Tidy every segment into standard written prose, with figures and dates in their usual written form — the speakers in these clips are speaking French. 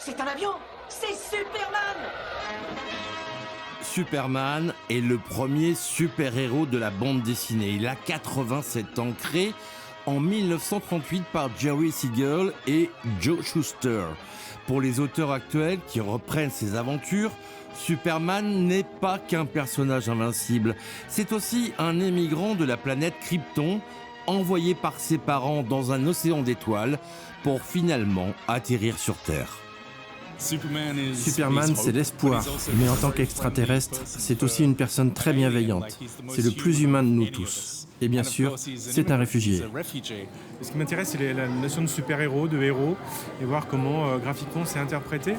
C'est un avion! C'est Superman! Superman est le premier super-héros de la bande dessinée. Il a 87 ans, créé en 1938 par Jerry Siegel et Joe Shuster. Pour les auteurs actuels qui reprennent ses aventures, Superman n'est pas qu'un personnage invincible. C'est aussi un émigrant de la planète Krypton, envoyé par ses parents dans un océan d'étoiles pour finalement atterrir sur Terre. Superman, c'est l'espoir, mais en tant qu'extraterrestre, c'est aussi une personne très bienveillante. C'est le plus humain de nous tous. Et bien sûr, c'est un réfugié. Ce qui m'intéresse, c'est la notion de super-héros, de héros, et voir comment graphiquement c'est interprété,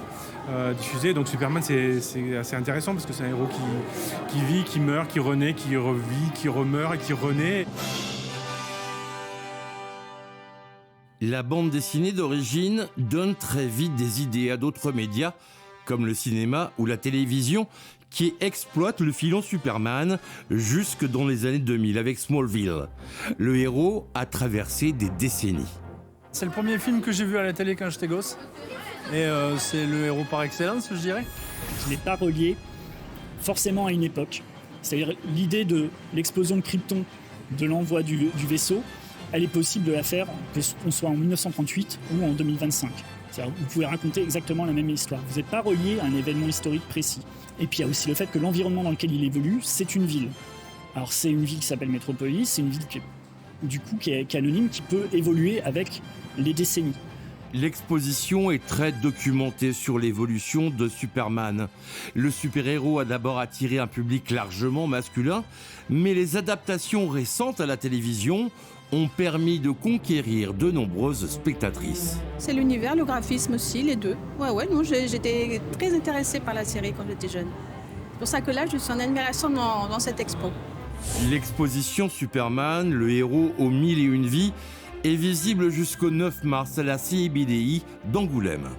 diffusé. Donc Superman, c'est assez intéressant parce que c'est un héros qui vit, qui meurt, qui renaît, qui revit, qui remeurt et qui renaît. La bande dessinée d'origine donne très vite des idées à d'autres médias, comme le cinéma ou la télévision, qui exploitent le filon Superman jusque dans les années 2000 avec Smallville. Le héros a traversé des décennies. C'est le premier film que j'ai vu à la télé quand j'étais gosse. Et c'est le héros par excellence, je dirais. Il n'est pas relié forcément à une époque. C'est-à-dire l'idée de l'explosion de Krypton, de l'envoi du vaisseau, elle est possible de la faire, qu'on soit en 1938 ou en 2025. C'est-à-dire, vous pouvez raconter exactement la même histoire. Vous n'êtes pas relié à un événement historique précis. Et puis il y a aussi le fait que l'environnement dans lequel il évolue, c'est une ville. Alors c'est une ville qui s'appelle Metropolis, c'est une ville qui est anonyme, qui peut évoluer avec les décennies. L'exposition est très documentée sur l'évolution de Superman. Le super-héros a d'abord attiré un public largement masculin, mais les adaptations récentes à la télévision ont permis de conquérir de nombreuses spectatrices. C'est l'univers, le graphisme aussi, les deux. Non, j'étais très intéressée par la série quand j'étais jeune. C'est pour ça que là, je suis en admiration dans cette expo. L'exposition Superman, le héros aux mille et une vies, est visible jusqu'au 9 mars à la CIBDI d'Angoulême.